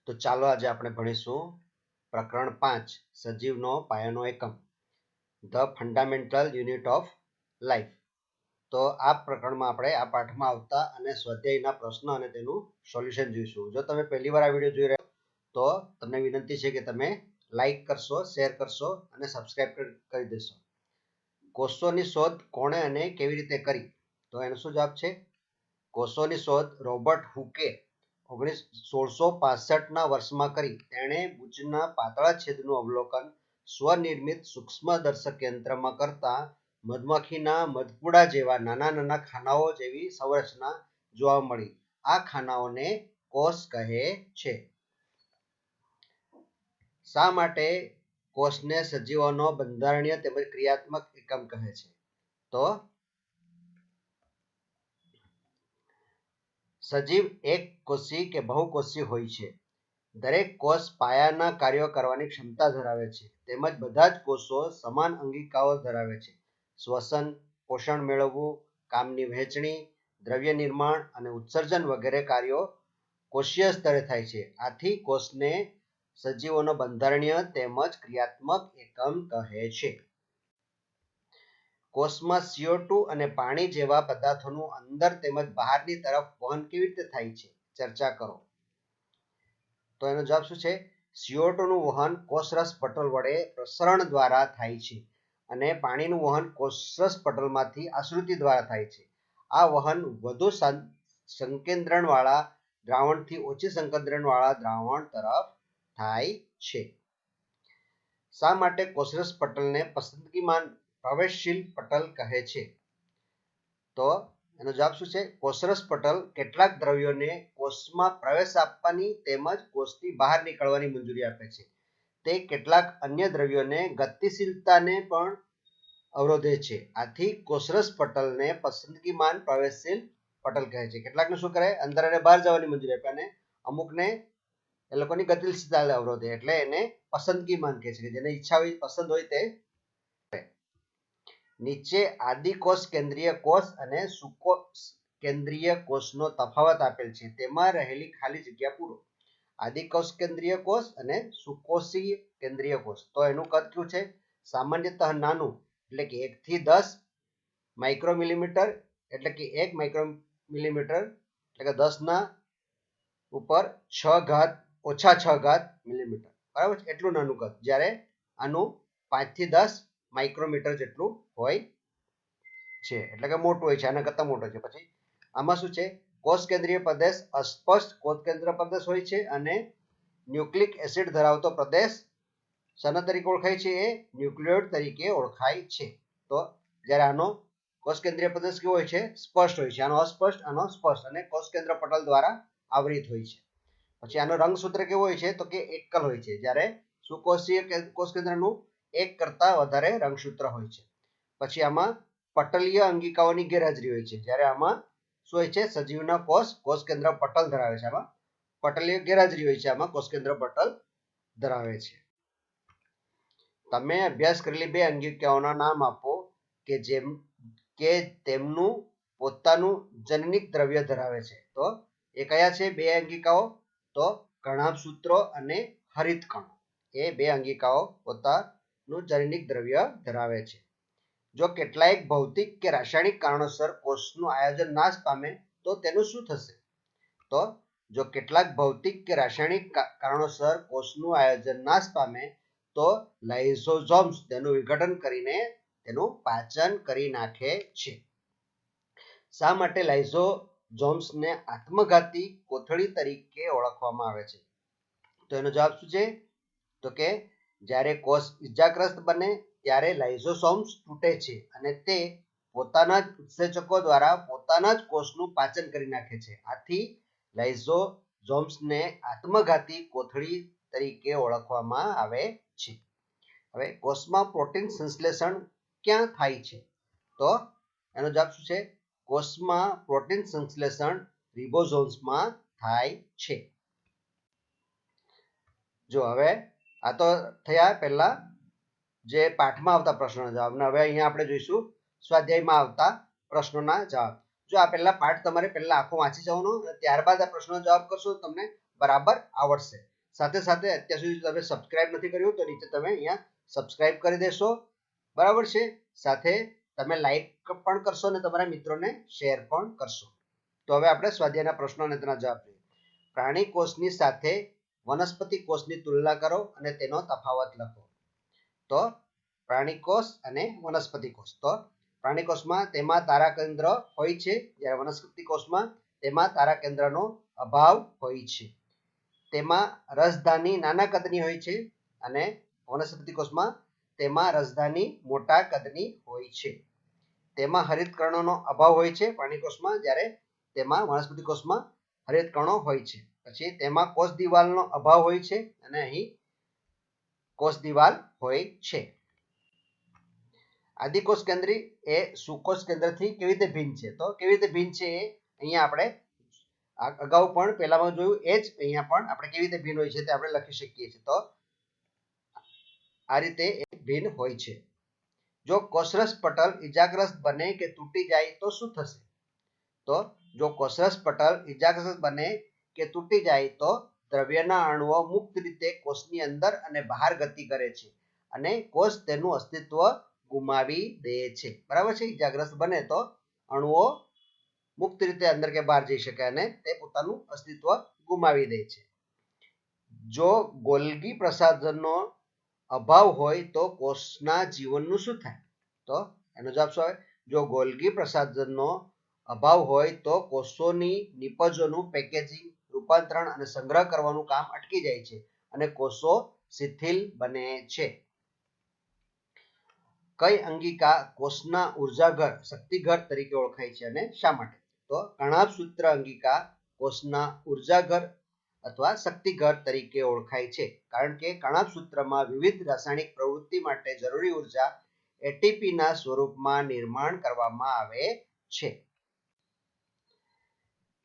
તો ચાલો આજે આપણે ભણીશું પ્રકરણ 5 સજીવનો પાયાનો એકમ the fundamental unit of life. તો આ પ્રકરણમાં આપણે આ પાઠમાં આવતા અને સ્વાધ્યાયના પ્રશ્ન અને તેનું સોલ્યુશન જોઈશું. જો તમે પહેલી વાર આ વિડીયો જોઈ રહ્યા તો તમને વિનંતી છે કે તમે લાઈક કરશો, શેર કરશો અને સબસ્ક્રાઇબ કરી દેશો. કોષોની શોધ કોણે અને કેવી રીતે કરી? તો એનો શું જવાબ છે? કોષોની શોધ રોબર્ટ હુકે 1665ના વર્ષમાં કરી. તેણે બુચના પાતળા છેદનું અવલોકન સ્વનિર્મિત સૂક્ષ્મદર્શક યંત્રમાં કરતા મધમાખીના મધપુડા જેવા નાના નાના ખાનાઓ જેવી સંરચના જોવા મળી. આ ખાનાઓને કોષ કહે છે. શા માટે કોષને સજીવોનો બંધારણીય તેમજ ક્રિયાત્મક એકમ કહે છે? તો સજીવ એક કોષી કે બહુકોષી હોય છે. દરેક કોષ પાયાના કાર્યો કરવાની ક્ષમતા ધરાવે છે. તેમજ બધા જ કોષો સમાન અંગિકાઓ ધરાવે છે. શ્વસન, પોષણ મેળવવું, કામની વહેંચણી, દ્રવ્ય નિર્માણ અને ઉત્સર્જન વગેરે કાર્યો કોષીય સ્તરે થાય છે. આથી કોષને સજીવોનો બંધારણીય તેમજ ક્રિયાત્મક એકમ કહે છે. કોષમાં CO2 અને પાણી જેવા પદાર્થોનું અંદર તેમજ બહારની તરફ વહન કેવી રીતે થાય છે? ચર્ચા કરો. તો એનો જવાબ શું છે? CO2 નું વહન કોષરસ પટલ વડે પ્રસરણ દ્વારા થાય છે અને પાણીનું વહન કોષરસ પટલમાંથી આશ્રુતિ દ્વારા થાય છે. આ વહન વધુ સંકેન્દ્રણવાળા દ્રાવણથી ઓછી સંકેન્દ્રણવાળા દ્રાવણ તરફ થાય છે. શા માટે કોષરસ પટલને પસંદગીમાન પ્રવેશશીલ પટલ કહે છે? તો એનો જવાબ શું છે? કોષરસ પટલ કેટલાક દ્રવ્યોને કોષમાં પ્રવેશ આપવાની તેમજ કોષની બહાર નીકળવાની મંજૂરી આપે છે. તે કેટલાક અન્ય દ્રવ્યોને ગતિશીલતાને પણ અવરોધે છે. આથી કોષરસ પટલને પસંદગીમાન પ્રવેશશીલ પટલ કહે છે. કેટલાકને શું કરે? અંદર અને બહાર જવાની મંજૂરી આપે અને અમુકને એ લોકોની ગતિશીલતાને અવરોધે, એટલે એને પસંદગીમાન કહે છે. જેને ઈચ્છા હોય, પસંદ હોય તે. નીચે આદિકોષ કેન્દ્રીય કોષ અને સુકોષ કેન્દ્રીય કોષનો તફાવત આપેલ છે. તેમાં રહેલી ખાલી જગ્યા પૂરો. આદિકોષ કેન્દ્રીય કોષ અને સુકોષીય કેન્દ્રીય કોષ. તો એનું કદ શું છે? સામાન્યતઃ નાનું, એટલે કે 1 થી 10 માઇક્રોમિલીમીટર, એટલે કે 1 માઇક્રોમિલીમીટર એટલે કે 10 ના ઉપર 6 ઘાત ઓછા 6 ઘાત મિલીમીટર. બરાબર છે? એટલું નાનું કદ. જ્યારે આનું 5 થી 10 માઇક્રોમીટર જેટલું હોય છે, એટલે કે મોટું હોય છે, આના કરતા મોટો છે. પછી આમાં શું છે? કોષ કેન્દ્રીય પ્રદેશ અસ્પષ્ટ કોષ કેન્દ્ર પ્રદેશ હોય છે અને ન્યુક્લિક એસિડ ધરાવતો પ્રદેશ શાના તરીકે ઓળખાય છે? એ ન્યુક્લિયોઇડ તરીકે ઓળખાય છે. તો જ્યારે આનો કોષ કેન્દ્રીય પ્રદેશ કેવો હોય છે? સ્પષ્ટ હોય છે. આનો અસ્પષ્ટ, આનો સ્પષ્ટ, અને કોષ કેન્દ્ર પટલ દ્વારા આવરિત હોય છે. પછી આનો રંગસૂત્ર કેવો હોય છે? તો કે એકલ હોય છે. જ્યારે સુકોષીય કોષ કેન્દ્રનું એક કરતા વધારે રંગસૂત્ર હોય છે. પછી આમાં પટલીય અંગિકાઓની ગેરહાજરી હોય છે. જ્યારે આમાં શું હોય છે? સજીવના કોષ કેન્દ્ર પટલ ધરાવે છે. આમાં પટલીય ગેરહાજરી હોય છે. આમાં કોષ કેન્દ્ર પટલ ધરાવે છે. તમે અભ્યાસ કરેલી બે અંગિકાઓના નામ આપો કે તેમનું પોતાનું જનનિક દ્રવ્ય ધરાવે છે. તો એ કયા છે બે અંગિકાઓ? તો કણાભસૂત્રો અને હરિતકણો. એ બે અંગિકાઓ પોતાનું જનનિક દ્રવ્ય ધરાવે છે. જો કેટલાક ભૌતિક કે રાસાયણિક કારણોસર કોષનું આયોજન નાશ પામે તો તેનું શું થશે? તો જો કેટલાક ભૌતિક કે રાસાયણિક કારણોસર કોષનું આયોજન નાશ પામે તો લાઇસોઝોમ્સ તેનું વિઘટન કરીને તેનું પાચન કરી નાખે છે. શા માટે લાઇસોઝોમ્સને આત્મઘાતી કોથળી તરીકે ઓળખવામાં આવે છે? તો એનો જવાબ શું છે? તો કે જ્યારે કોષ ઇજાગ્રસ્ત બને ત્યારે લાઇસોસોમ્સ તૂટે છે અને તે પોતાના જ ઉત્સેચકો દ્વારા પોતાના જ કોષનું પાચન કરી નાખે છે. આથી લાઇસોઝોમ્સને આત્મઘાતી કોથળી તરીકે ઓળખવામાં આવે છે. હવે કોષમાં પ્રોટીન સંશ્લેષણ ક્યાં થાય છે? તો એનો જવાબ શું છે? કોષમાં પ્રોટીન સંશ્લેષણ રિબોઝોમ્સમાં થાય છે. જો હવે આ તો થયા પહેલા જે પાઠમાં આવતા પ્રશ્નોના જવાબ, ને હવે અહીંયા આપણે જોઈશું સ્વાધ્યાયમાં આવતા પ્રશ્નોના જવાબ. જો આ પહેલા પાઠ તમારે પહેલા આખો વાંચી જવાનો, ત્યારબાદ આ પ્રશ્નોનો જવાબ કરશો તો તમને બરાબર આવડશે. સાથે સાથે અત્યાર સુધી તમે સબસ્ક્રાઇબ નથી કર્યું તો નીચે તમે અહીંયા સબસ્ક્રાઇબ કરી દેશો, બરાબર છે. સાથે તમે લાઈક પણ કરશો અને તમારા મિત્રોને શેર પણ કરશો. તો હવે આપણે સ્વાધ્યાયના પ્રશ્નો અને તેના જવાબ જોઈએ. પ્રાણી કોષની સાથે વનસ્પતિ કોષની તુલના કરો અને તેનો તફાવત લખો. તો પ્રાણી કોષ અને વનસ્પતિ કોષ. તો પ્રાણી કોષમાં તેમાં તારાકેન્દ્ર હોય છે, જ્યારે વનસ્પતિ કોષમાં તેમાં તારાકેન્દ્રનો અભાવ હોય છે. તેમાં રસધાની નાના કદની હોય છે અને વનસ્પતિ કોષમાં તેમાં રસધાની મોટા કદની હોય છે. તેમાં હરિતકણોનો અભાવ હોય છે પ્રાણી કોષમાં, જ્યારે તેમાં વનસ્પતિ કોષમાં હરિતકણો હોય છે. પછી તેમાં કોષ દિવાલનો અભાવ હોય છે અને અહીં કોષ દિવાલ હોય છે. આદિકોષ કેન્દ્રી એ સુકોષ કેન્દ્રથી કેવી રીતે ભિન્ન છે? તો કેવી રીતે ભિન્ન છે એ અહીંયા આપણે અગાઉ પણ પહેલામાં જોયું એ જ અહીંયા પણ આપણે કેવી રીતે ભિન્ન હોય છે તે આપણે લખી શકીએ છીએ. તો આ રીતે ભિન્ન હોય છે. જો કોષરસ પટલ ઇજાગ્રસ્ત બને કે તૂટી જાય તો શું થશે? તો જો કોષરસ પટલ ઇજાગ્રસ્ત બને કે તૂટી જાય તો દ્રવ્યના અણુઓ મુક્ત રીતે કોષની અંદર અને બહાર ગતિ કરે છે અને કોષ તેનું અસ્તિત્વ ગુમાવી દે છે. બરાબર છે. ઇજાગ્રસ્ત બને તો અણુઓ મુક્ત રીતે અંદર કે બહાર જઈ શકે અને તે પોતાનું અસ્તિત્વ ગુમાવી દે છે. જો ગોલ્ગી પ્રસાધનનો અભાવ હોય તો કોષના જીવનનું શું થાય? તો એનો જવાબ શું આવે? જો ગોલ્ગી પ્રસાધનનો અભાવ હોય તો કોષોની નિપજોનું પેકેજિંગ, રૂપાંતરણ અને સંગ્રહ કરવાનું કામ અટકી જાય છે અને કોષો શિથિલ બને છે. કઈ અંગિકા કોષના ઉર્જાઘર, શક્તિઘર તરીકે ઓળખાય છે અને શા માટે? તો કણાભસૂત્ર અંગિકા કોષના ઉર્જાઘર અથવા શક્તિઘર તરીકે ઓળખાય છે, કારણ કે કણાભસૂત્રમાં વિવિધ રાસાયણિક પ્રવૃત્તિ માટે જરૂરી ઉર્જા એટીપીના સ્વરૂપમાં નિર્માણ કરવામાં આવે છે.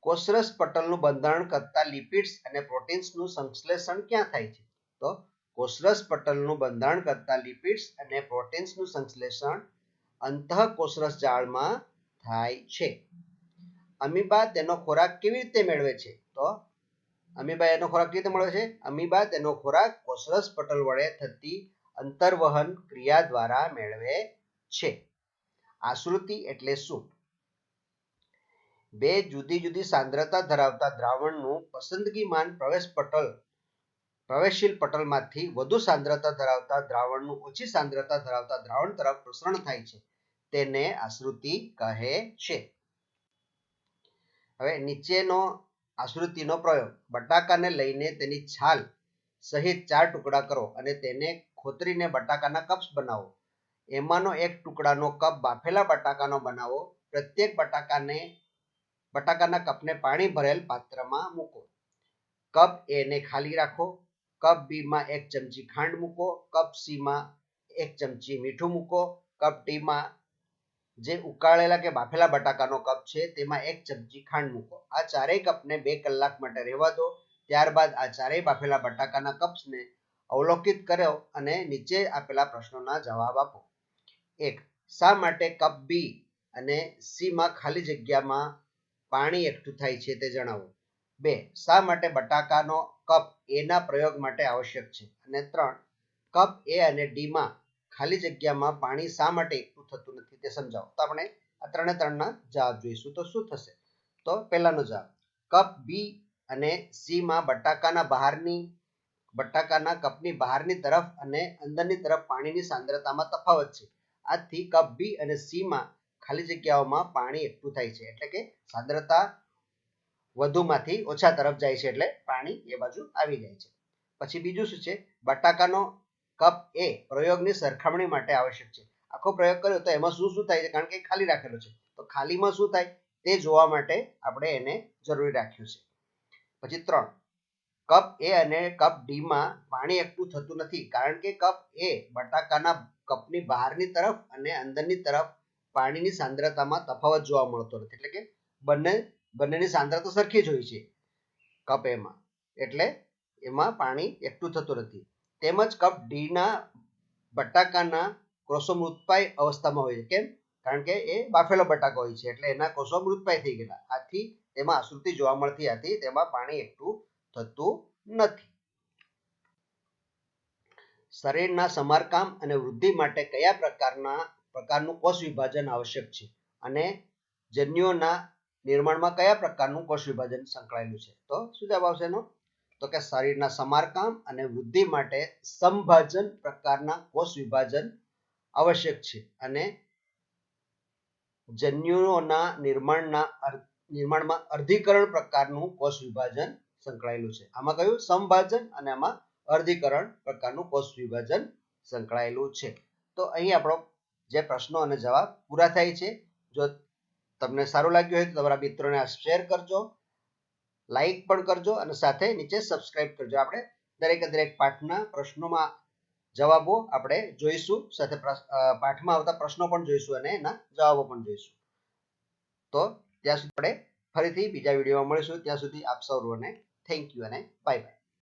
કોષરસ પટલનું બંધારણ કરતા લિપિડ્સ અને પ્રોટીન્સનું સંશ્લેષણ ક્યાં થાય છે? તો કોષરસ પટલનું બંધારણ કરતા લિપિડ્સ અને પ્રોટીન્સનું સંશ્લેષણ અંતઃકોષરસ જાળમાં થાય છે. અમીબા તેનો ખોરાક કેવી રીતે મેળવે છે? તો અમીબા એનો ખોરાક કેવી રીતે મળે છે? અમીબા તેનો ખોરાક કોષરસ પટલ વડે થતી અંતર્વહન ક્રિયા દ્વારા મેળવે છે. આશ્રુતિ એટલે શું? બે જુદી જુદી સાંદ્રતા ધરાવતા દ્રાવણનું પસંદગીમાન પ્રવેશશીલ પટલમાંથી વધુ સાંદ્રતા ધરાવતા દ્રાવણનું ઓછી સાંદ્રતા ધરાવતા દ્રાવણ તરફ પ્રસરણ થાય છે, તેને આશ્રુતિ કહે છે. હવે નીચેનો આશ્રુતિનો પ્રયોગ. બટાકાને લઈને તેની છાલ સહિત 4 ટુકડા કરો અને તેને ખોતરીને બટાકાના કપ્સ બનાવો. એમાંનો એક ટુકડાનો કપ બાફેલા બટાકાનો બનાવો. પ્રત્યેક બટાકાના કપને પાણી ભરેલ પાત્રમાં મૂકો. કપ એ ને ખાલી રાખો. કપ બી માં 1 ચમચી ખાંડ મૂકો. કપ સી માં 1 ચમચી મીઠું મૂકો. કપ ડી માં જે ઉકાળેલા કે બાફેલા બટાકાનો કપ છે તેમાં 1 ચમચી ખાંડ મૂકો. આ ચારેય કપને 2 કલાક માટે રહેવા દો. ત્યારબાદ આ ચારેય બાફેલા બટાકાના કપ્સને અવલોકિત કરો અને નીચે આપેલા પ્રશ્નોના જવાબ આપો. 1. શા માટે કપ બી અને સી માં ખાલી જગ્યામાં પાણી એકઠું થાય છે તે જણાવો. 2. શા માટે બટાકાનો કપ એ ના પ્રયોગ માટે આવશ્યક છે? અને 3. કપ એ અને ડી માં ખાલી જગ્યામાં પાણી શા માટે એકઠું થતું નથી તે સમજાવો. તો આપણે આ ત્રણે ત્રણના જવાબ જોઈશું. તો શું થશે? તો પહેલાનો જવાબ, કપ બી અને સી માં બટાકાના કપની બહારની તરફ અને અંદરની તરફ પાણીની સાંદ્રતામાં તફાવત છે. આથી કપ બી અને સી માં ખાલી જગ્યાઓમાં પાણી એકઠું થાય છે, એટલે કે સાંદ્રતા વધુમાંથી ઓછા તરફ જાય છે, એટલે પાણી એ બાજુ આવી જાય છે. પછી બીજું શું છે? બટાકાનો કપ એ પ્રયોગની સરખામણી માટે આવશ્યક છે. આખો પ્રયોગ કર્યો તો એમાં શું શું થાય છે? કારણ કે ખાલી રાખેલો છે, તો ખાલીમાં શું થાય તે જોવા માટે આપણે એને જરૂરી રાખ્યું છે. પછી 3. કપ એ અને કપ ડી માં પાણી એકઠું થતું નથી, કારણ કે કપ એ બટાકાના કપની બહારની તરફ અને અંદરની તરફ પાણીની સાંદ્રતામાં તફાવત જોવા મળતો નથી, એટલે કે બંનેની સાંદ્રતા સરખી જ હોય છે કપ એમાં, એટલે એમાં પાણી એકઠું થતું નથી. તેમજ કપ ડી ના બટાકાના કોષો મૃતપાય અવસ્થામાં હોય છે. કેમ? કારણ કે એ બાફેલો બટાકો હોય છે, એટલે એના કોષો મૃતપાય થઈ ગયેલા. આથી તેમાં આશ્રુતિ જોવા મળતી હતી, તેમાં પાણી એકઠું થતું નથી. શરીરના સમારકામ અને વૃદ્ધિ માટે કયા પ્રકારનું કોષ વિભાજન આવશ્યક છે અને જન્યુઓના નિર્માણમાં કયા પ્રકારનું કોષ વિભાજન સંકળાયેલું છે? તો શું જવાબ આવશે એનો? તો કે શરીરના સમારકામ અને વૃદ્ધિ માટે સમભાજન પ્રકારના કોષ વિભાજન આવશ્યક છે અને જન્યુઓના નિર્માણમાં અર્ધીકરણ પ્રકારનું કોષ વિભાજન સંકળાયેલું છે. આમાં કયું? સમભાજન અને આમાં અર્ધીકરણ પ્રકારનું કોષ વિભાજન સંકળાયેલું છે. તો અહીં આપણો જે પ્રશ્નો અને જવાબ પૂરા થાય છે. જો તમને સારું લાગ્યું હોય તો તમારા મિત્રોને શેર કરજો, લાઈક પણ કરજો અને સાથે નીચે સબસ્ક્રાઇબ કરજો. આપણે દરેક પાઠના પ્રશ્નોમાં જવાબો આપણે જોઈશું, સાથે પાઠમાં આવતા પ્રશ્નો પણ જોઈશું અને એના જવાબો પણ જોઈશું. તો ત્યાં સુધી આપણે ફરીથી બીજા વિડીયોમાં મળીશું. ત્યાં સુધી આપ સૌને થેન્ક યુ અને બાય બાય.